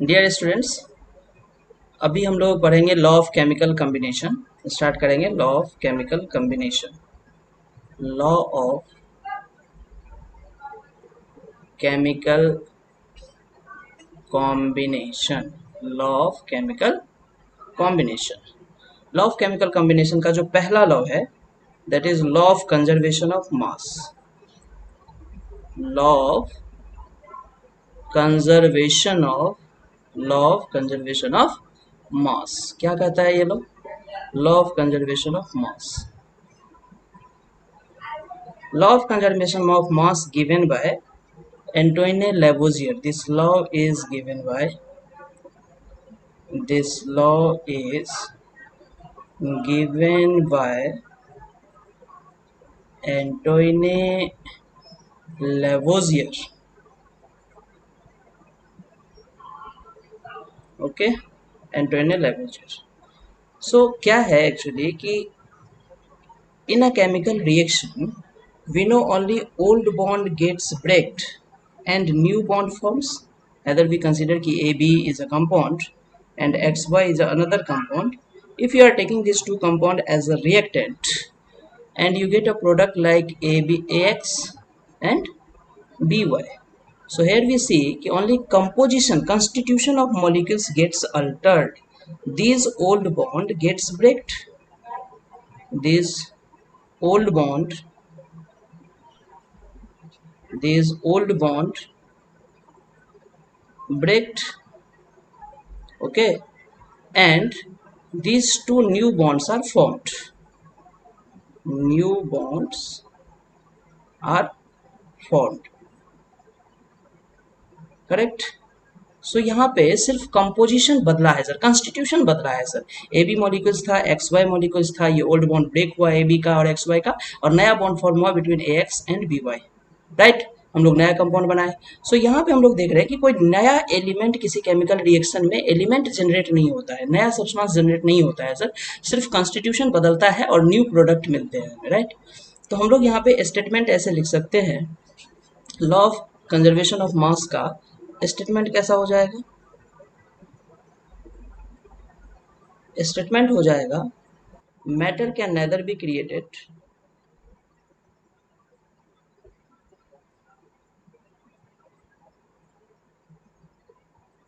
Dear students, अभी हम लोग पढ़ेंगे law of chemical combination. Start करेंगे law of chemical combination. Law of chemical combination. Law of chemical combination. Law of chemical combination का जो पहला लॉ है that is law of conservation of mass. Law of conservation of law of conservation of mass क्या कहता है ये law of conservation of mass. Law of conservation of mass given by Antoine Lavoisier. This law is given by this law is given by Antoine Lavoisier. Okay, Antoine Lavoisier. So क्या है actually कि in a chemical reaction we know only old bond gets breaked and new bond forms. Either we consider ki AB is a compound and XY is another compound. If you are taking these two compound as a reactant and you get a product like AX and BY. So here we see ki only composition, constitution of molecules gets altered. These old bond gets breaked. This old bond these old bond breaked, okay, and these two new bonds are formed. New bonds are formed, correct. So यहाँ पे सिर्फ composition बदला है sir, constitution बदला है sir. A B molecules था, x Y molecules था, ये ओल्ड बॉन्ड ब्रेक हुआ ए बी का और एक्स वाई का, और नया बॉन्ड फॉर्म हुआ between A X and B Y, right. हम लोग नया कंपाउंड बनाए। सो यहाँ पे हम लोग देख रहे हैं कि कोई नया एलिमेंट किसी केमिकल रिएक्शन में एलिमेंट जनरेट नहीं होता है, नया सब्सटेंस जनरेट नहीं होता है सर, सिर्फ कॉन्स्टिट्यूशन बदलता है और न्यू प्रोडक्ट मिलते हैं, राइट। तो हम लोग यहाँ पे स्टेटमेंट ऐसे लिख सकते हैं, लॉ ऑफ कंजर्वेशन ऑफ मास का स्टेटमेंट कैसा हो जाएगा, स्टेटमेंट हो जाएगा matter can nether be created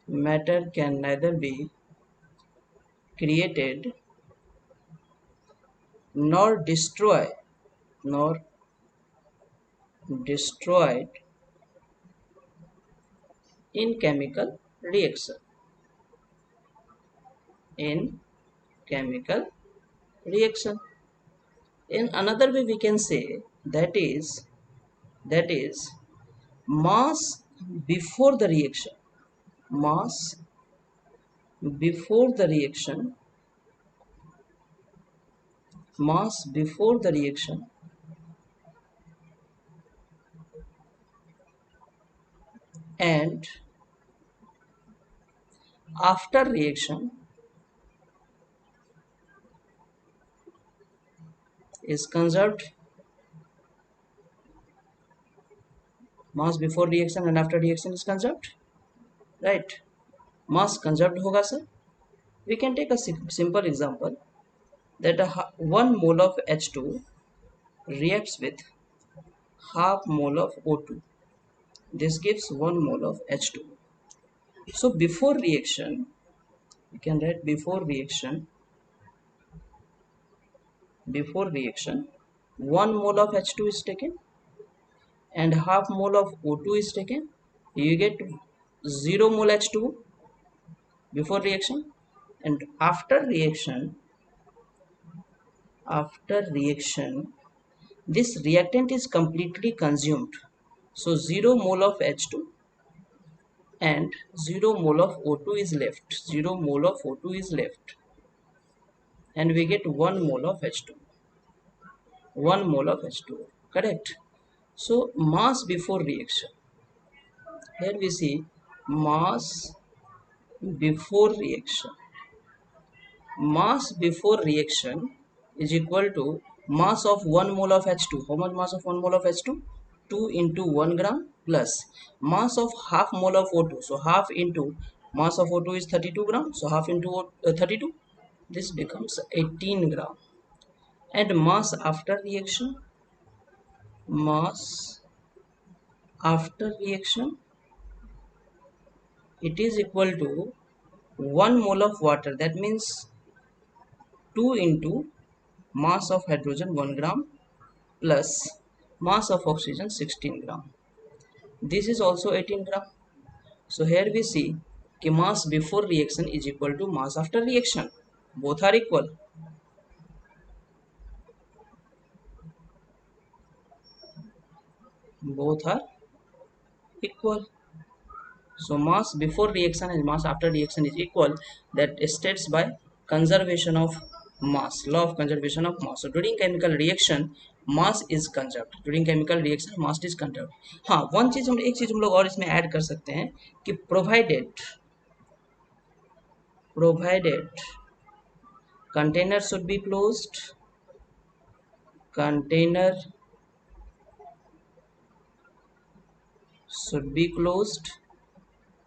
matter can neither be created nor destroyed in chemical reaction. In chemical reaction. In another way we can say that is mass before the reaction. Mass before the reaction. Mass before the reaction and after reaction is conserved. Mass before reaction and after reaction is conserved, right. Mass conserved hoga sir. We can take a simple example that 1 mole of H2 reacts with half mole of O2. This gives 1 mole of H2. So before reaction, we can write before reaction, 1 mole of H2 is taken and half mole of O2 is taken. You get 0 mole H2 before reaction, and after reaction this reactant is completely consumed. So 0 mole of H2 and 0 mole of O2 is left. 0 mole of O2 is left. And we get 1 mole of H2. 1 mole of H2. Correct. So mass before reaction. Here we see mass before reaction. Mass before reaction is equal to mass of 1 mole of H2. How much mass of 1 mole of H2? 2 into 1 gram plus mass of half mole of O2. So half into Mass of O2 is 32 gram, so half into 32, this becomes 18 gram. And mass after reaction, it is equal to 1 mole of water, that means 2 into mass of hydrogen 1 gram plus mass of oxygen 16 gram. This is also 18 gram. So here we see कि mass before reaction is equal to mass after reaction. Both are equal. Both are equal. So mass before reaction and mass after reaction is equal. That states by conservation of mass, law of conservation of mass. So during chemical reaction mass is conserved. During chemical reaction mass is conserved. हाँ, एक चीज हम लोग और इसमें add कर सकते हैं कि provided container should be closed, container should be closed,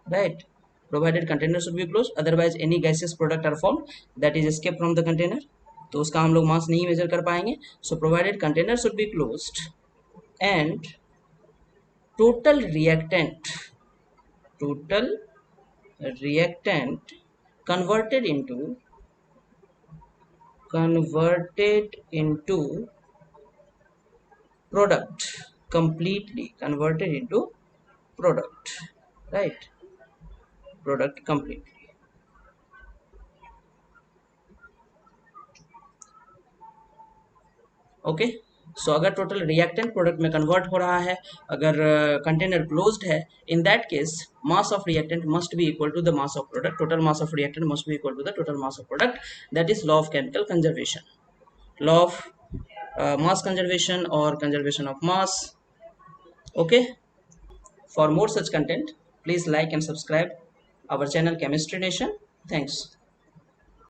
right? Provided container should be closed, otherwise any gaseous product are formed that is escape from the container, तो उसका हम लोग मास नहीं मेजर कर पाएंगे. So provided container should be closed and total reactant converted into product, completely converted into product, right? Product completely. Okay. So अगर total reactant product में convert हो रहा है, अगर कंटेनर क्लोज्ड है, in that case mass of reactant must be equal to the mass of product. Total mass of reactant must be equal to the total mass of product. That is law of chemical conservation, law of mass conservation or conservation of mass. Okay. For more such content, please like and subscribe our channel Chemistry Nation. Thanks.